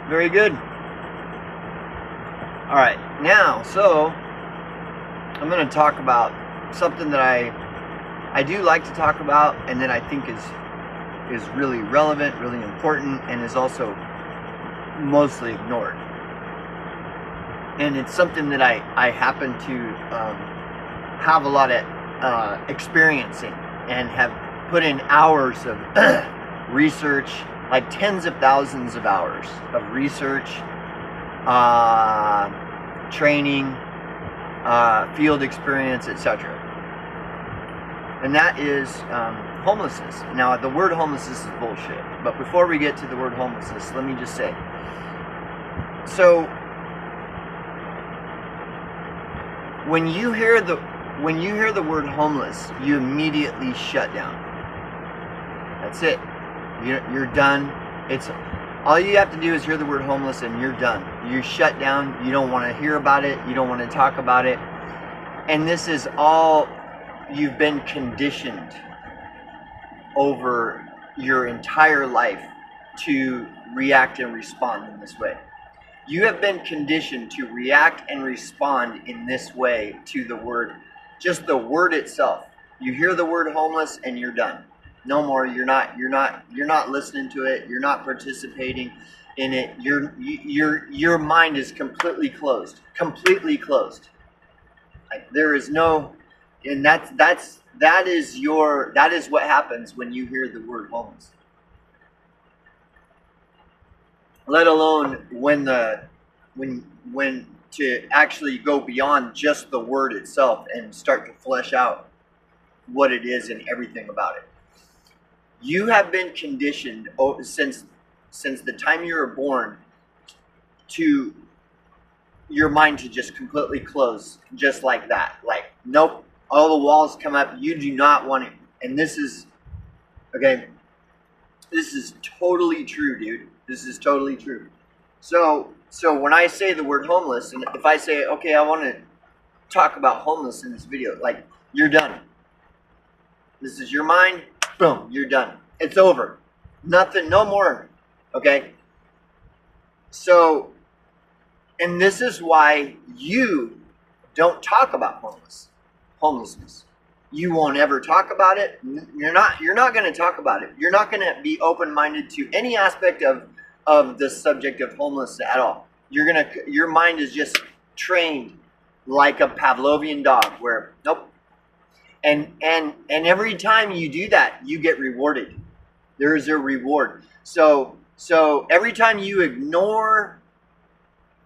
Very good. All right, now, so I'm going to talk about something that I do like to talk about, and that I think is really relevant, really important, and is also mostly ignored. And it's something that I happen to have a lot of experience in, and have put in hours of research, like tens of thousands of hours of research, training, field experience, etc. And that is homelessness. Now, the word homelessness is bullshit. But before we get to the word homelessness, let me just say, so when you hear the word homeless, you immediately shut down. That's it. You're done. It's all you have to do is hear the word homeless and you're done. You shut down. You don't want to hear about it. You don't want to talk about it. And this is all you've been conditioned over your entire life to react and respond in this way. You have been conditioned to react and respond in this way to the word, just the word itself. You hear the word homeless and you're done. No more. You're not listening to it. You're not participating in it. Your mind is completely closed. Completely closed. Like, there is no, and that is what happens when you hear the word homeless. Let alone when to actually go beyond just the word itself and start to flesh out what it is and everything about it. You have been conditioned since the time you were born to your mind to just completely close, just like that. Like, nope, all the walls come up. You do not want it. And this is, okay, this is totally true, dude. This is totally true. So when I say the word homeless, and if I say, okay, I want to talk about homeless in this video, like, you're done. This is your mind. Boom, you're done. It's over. Nothing, no more. Okay? So, and this is why you don't talk about homelessness. You won't ever talk about it. You're not going to talk about it. You're not going to be open-minded to any aspect of the subject of homelessness at all. Your mind is just trained like a Pavlovian dog, where nope. And every time you do that, you get rewarded. There is a reward. So every time you ignore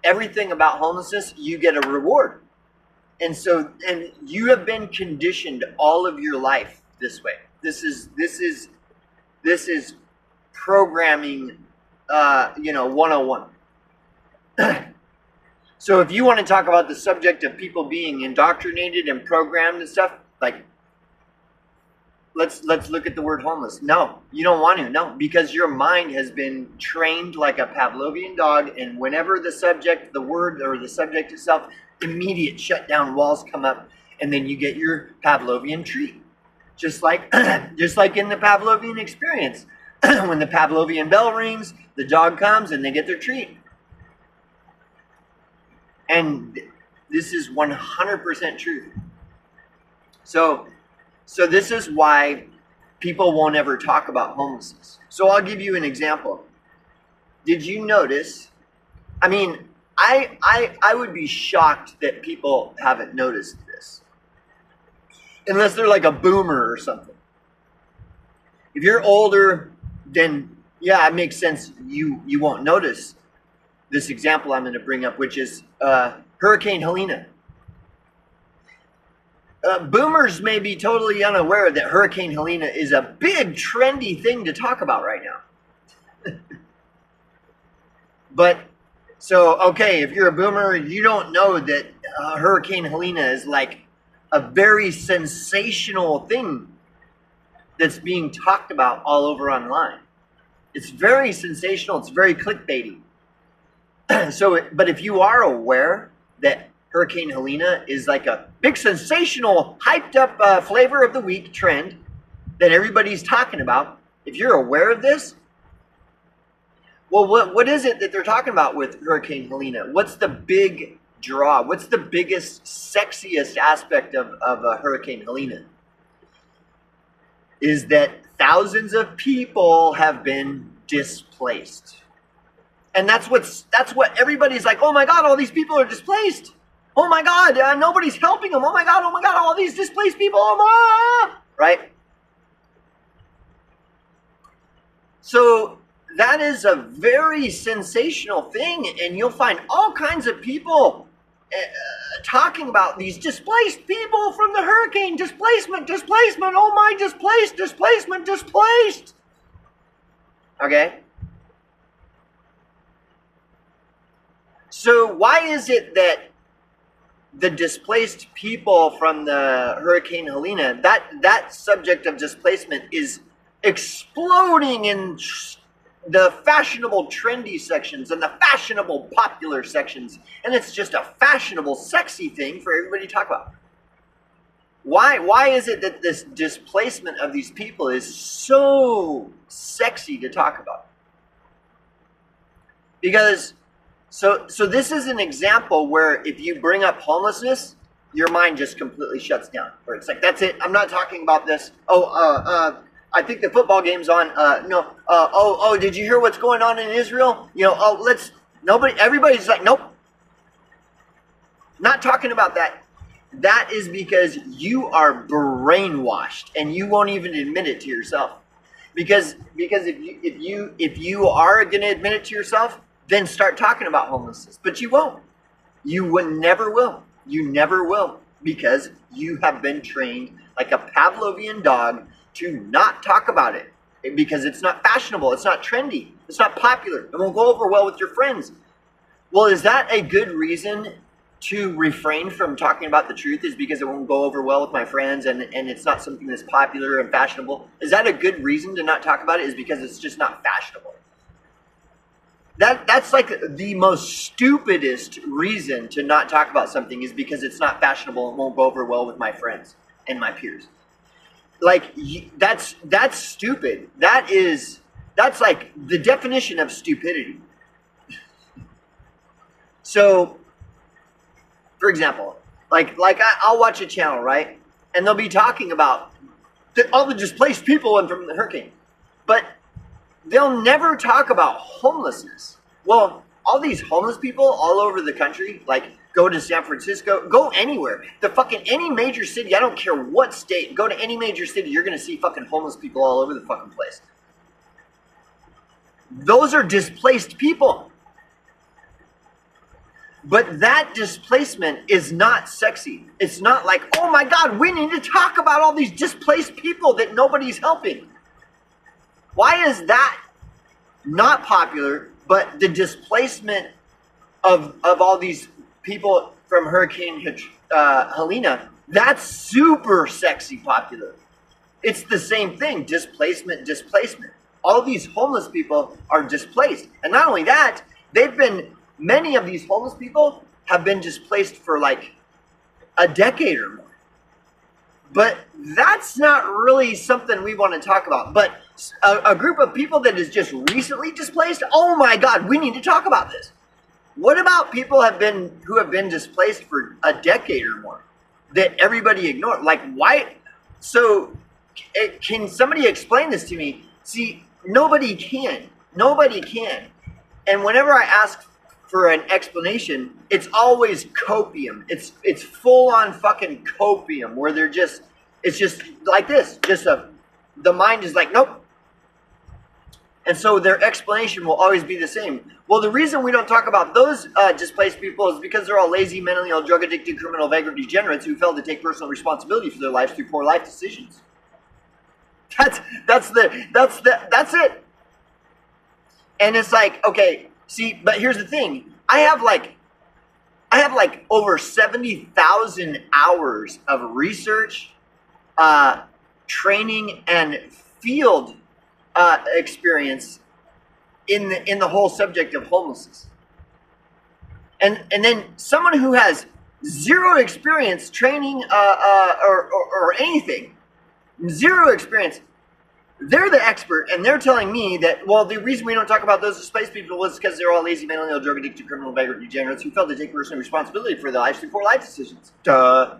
everything about homelessness, you get a reward. And you have been conditioned all of your life this way. This is programming 101. So if you want to talk about the subject of people being indoctrinated and programmed and stuff, like, let's look at the word homeless. No, you don't want to. No, because your mind has been trained like a Pavlovian dog, and whenever the word or the subject itself, immediate shutdown, walls come up, and then you get your Pavlovian treat. Just like in the Pavlovian experience. When the Pavlovian bell rings, the dog comes and they get their treat. And this is 100% true. So this is why people won't ever talk about homelessness. So I'll give you an example. Did you notice? I mean, I would be shocked that people haven't noticed this. Unless they're like a boomer or something. If you're older, then yeah, it makes sense. You won't notice this example I'm going to bring up, which is Hurricane Helena. Boomers may be totally unaware that Hurricane Helena is a big, trendy thing to talk about right now. But, so, okay, if you're a boomer, you don't know that Hurricane Helena is like a very sensational thing that's being talked about all over online. It's very sensational. It's very clickbaity. But if you are aware that Hurricane Helena is like a big, sensational, hyped up flavor of the week trend that everybody's talking about, if you're aware of this, Well, what is it that they're talking about with Hurricane Helena? What's the big draw? What's the biggest, sexiest aspect of Hurricane Helena? Is that thousands of people have been displaced. And that's what everybody's like, oh my God, all these people are displaced. Oh my God, nobody's helping them. Oh my God, all these displaced people. Oh my, right? So that is a very sensational thing, and you'll find all kinds of people talking about these displaced people from the hurricane. Displacement, oh my, displaced. Okay? So why is it that the displaced people from the Hurricane Helena, that subject of displacement is exploding in the fashionable trendy sections and the fashionable popular sections, and it's just a fashionable sexy thing for everybody to talk about? Why is it that this displacement of these people is so sexy to talk about? Because so this is an example where if you bring up homelessness, your mind just completely shuts down. Where it's like, that's it, I'm not talking about this. I think the football game's on. Did you hear what's going on in Israel? Everybody's like, nope. Not talking about that. That is because you are brainwashed and you won't even admit it to yourself. Because if you are going to admit it to yourself, then start talking about homelessness. But you won't. Never will. You never will. Because you have been trained like a Pavlovian dog to not talk about it. Because it's not fashionable. It's not trendy. It's not popular. It won't go over well with your friends. Well, is that a good reason to refrain from talking about the truth? Is because it won't go over well with my friends and it's not something that's popular and fashionable? Is that a good reason to not talk about it? Is because it's just not fashionable? That's like the most stupidest reason to not talk about something, is because it's not fashionable and won't go over well with my friends and my peers. Like, that's stupid. That's like the definition of stupidity. So, for example, I'll watch a channel, right? And they'll be talking about all the displaced people and from the hurricane. But they'll never talk about homelessness. Well, all these homeless people all over the country, like, go to San Francisco, go anywhere. Any major city, I don't care what state, go to any major city, you're going to see fucking homeless people all over the fucking place. Those are displaced people. But that displacement is not sexy. It's not like, oh my God, we need to talk about all these displaced people that nobody's helping. Why is that not popular, but the displacement of all these people from Hurricane Helena, that's super sexy popular? It's the same thing, displacement. All these homeless people are displaced. And not only that, many of these homeless people have been displaced for like a decade or more. But that's not really something we want to talk about. But a group of people that is just recently displaced, oh my God, we need to talk about this. What about people who have been displaced for a decade or more that everybody ignored? Like, why? So can somebody explain this to me? See, nobody can. And whenever I ask for an explanation, it's always copium. It's full on fucking copium, where it's just like this. The mind is like, nope. And so their explanation will always be the same. Well, the reason we don't talk about those displaced people is because they're all lazy, mentally ill, drug addicted, criminal, vagrant degenerates who failed to take personal responsibility for their lives through poor life decisions. That's it. And it's like, okay, see, but here's the thing. I have like over 70,000 hours of research, training, and field experience in the whole subject of homelessness. And then someone who has zero experience training or anything, zero experience, They're the expert, and they're telling me that, well, the reason we don't talk about those displaced people is because they're all lazy, mentally ill, drug addicted, criminal, vagrant degenerates who fail to take personal responsibility for their lives through poor life decisions. Duh.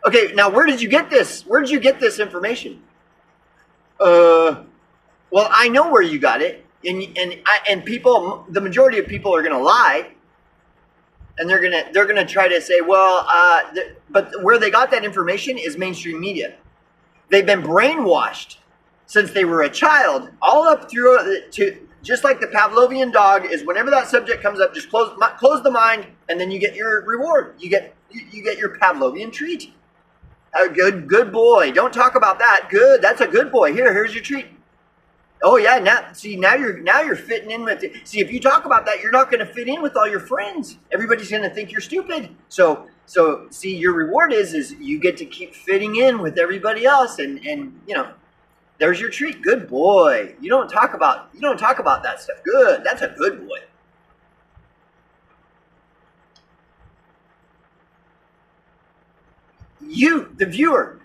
Okay, now where did you get this? Where did you get this information? Well, I know where you got it, and people, the majority of people are gonna lie, and they're gonna try to say, well, but where they got that information is mainstream media. They've been brainwashed since they were a child, all up through to just like the Pavlovian dog is. Whenever that subject comes up, just close the mind, and then you get your reward. You get your Pavlovian treat. A good boy. Don't talk about that. Good. That's a good boy. Here's your treat. Oh yeah. Now you're fitting in with it. See, if you talk about that, you're not going to fit in with all your friends. Everybody's going to think you're stupid. So see, your reward is you get to keep fitting in with everybody else, and you know, there's your treat. Good boy. You don't talk about that stuff. Good. That's a good boy. You, the viewer,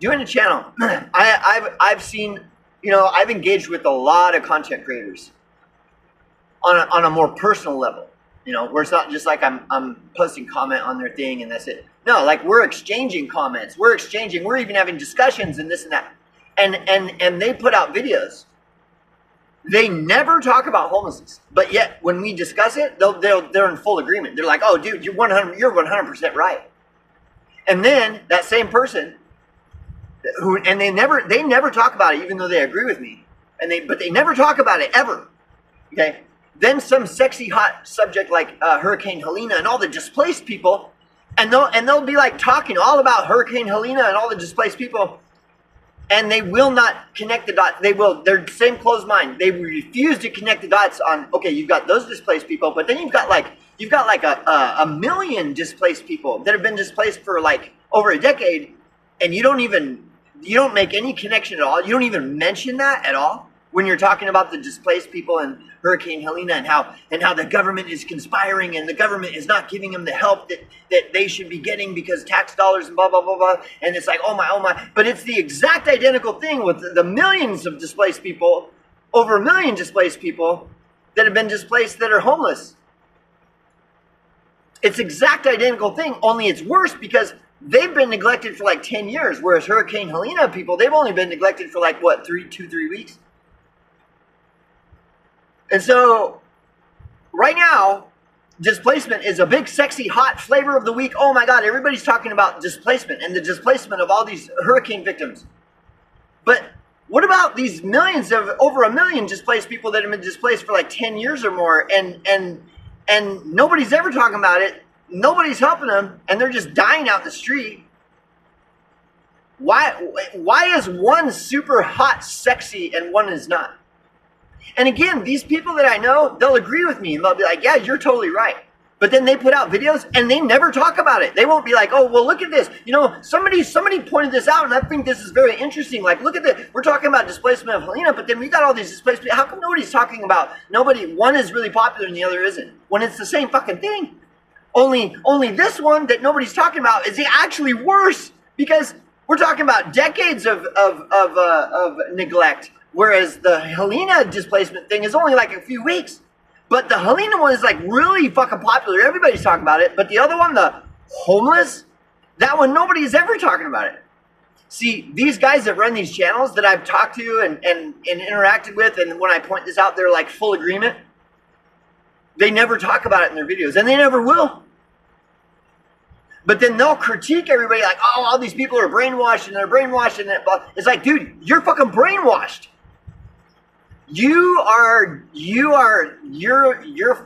doing a channel, I've seen, you know, I've engaged with a lot of content creators on a more personal level, you know, where it's not just like I'm posting comment on their thing and that's it. No, like we're exchanging comments, we're even having discussions and this and that, and they put out videos. They never talk about homelessness, but yet when we discuss it, they're in full agreement. They're like, "Oh, dude, you're 100% right." And then that same person, they never talk about it, even though they agree with me, but they never talk about it ever. Okay. Then some sexy hot subject like Hurricane Helena and all the displaced people, and they'll be like talking all about Hurricane Helena and all the displaced people. And they will not connect the dots. They're the same closed mind. They refuse to connect the dots on, okay, you've got those displaced people, but then you've got like a million displaced people that have been displaced for like over a decade, and you don't make any connection at all. You don't even mention that at all when you're talking about the displaced people and Hurricane Helena and how the government is conspiring and the government is not giving them the help that they should be getting because tax dollars and blah, blah, blah, blah. And it's like, oh my. But it's the exact identical thing with the millions of displaced people, over 1 million displaced people that have been displaced that are homeless. It's exact identical thing, only it's worse because they've been neglected for like 10 years, whereas Hurricane Helena people, they've only been neglected for like, what, 3 weeks? And so, right now, displacement is a big, sexy, hot flavor of the week. Oh my God, everybody's talking about displacement and the displacement of all these hurricane victims. But what about these millions of, over 1 million displaced people that have been displaced for like 10 years or more, and nobody's ever talking about it, nobody's helping them, and they're just dying out the street? Why is one super hot, sexy, and one is not? And again, these people that I know, they'll agree with me and they'll be like, yeah, you're totally right. But then they put out videos and they never talk about it. They won't be like, oh, well, look at this. You know, somebody pointed this out and I think this is very interesting. Like, look at this. We're talking about displacement of Helena, but then we got all these displaced people. How come nobody's talking about, one is really popular and the other isn't? When it's the same fucking thing. Only this one that nobody's talking about is actually worse because we're talking about decades of neglect. Whereas the Helena displacement thing is only like a few weeks. But the Helena one is like really fucking popular. Everybody's talking about it. But the other one, the homeless, that one, nobody's ever talking about it. See, these guys that run these channels that I've talked to and interacted with, and when I point this out, they're like full agreement. They never talk about it in their videos, and they never will. But then they'll critique everybody like, oh, all these people are brainwashed and they're brainwashed and that. It's like, dude, you're fucking brainwashed. You're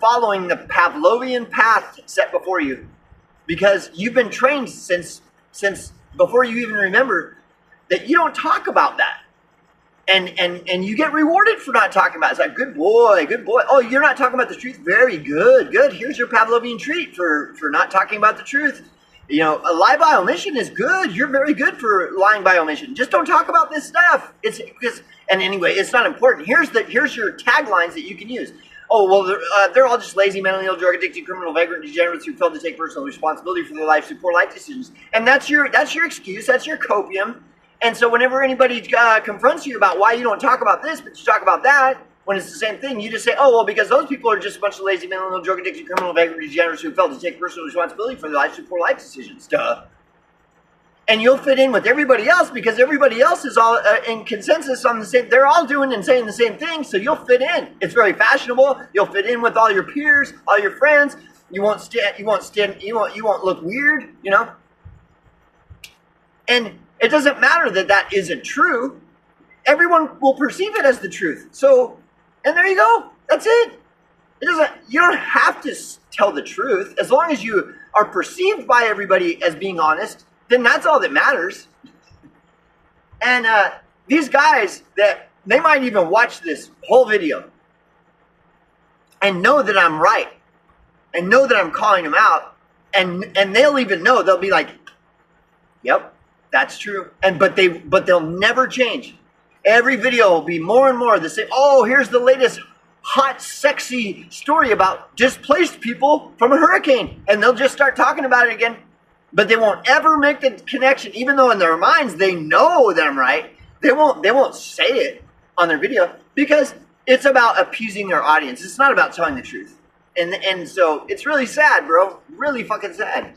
following the Pavlovian path set before you because you've been trained since before you even remember that you don't talk about that. And you get rewarded for not talking about it. It's like, good boy. Oh, you're not talking about the truth? Very good. Here's your Pavlovian treat for not talking about the truth. You know, a lie by omission is good. You're very good for lying by omission. Just don't talk about this stuff. And anyway, it's not important. Here's your taglines that you can use. oh, well, they're all just lazy, mentally ill, drug addicted, criminal, vagrant, degenerates who failed to take personal responsibility for their lives through poor life decisions. And that's your excuse. That's your copium. And so whenever anybody confronts you about why you don't talk about this, but you talk about that, when it's the same thing, you just say, oh, well, because those people are just a bunch of lazy, mentally ill, drug addicted, criminal, vagrant, degenerates who failed to take personal responsibility for their lives through poor life decisions. Duh. And you'll fit in with everybody else because everybody else is all in consensus on the same. They're all doing and saying the same thing, so you'll fit in. It's very fashionable. You'll fit in with all your peers, all your friends. You won't look weird, you know. And it doesn't matter that that isn't true. Everyone will perceive it as the truth. So, and there you go. That's it. It doesn't. You don't have to tell the truth as long as you are perceived by everybody as being honest. Then that's all that matters. And these guys, that they might even watch this whole video and know that I'm right and know that I'm calling them out, and they'll even know. They'll be like, yep, that's true. But they'll never change. Every video will be more and more the same. Oh, here's the latest hot, sexy story about displaced people from a hurricane, and they'll just start talking about it again. But they won't ever make the connection, even though in their minds they know that I'm right. They won't say it on their video because it's about appeasing their audience. It's not about telling the truth. And so it's really sad, bro. Really fucking sad.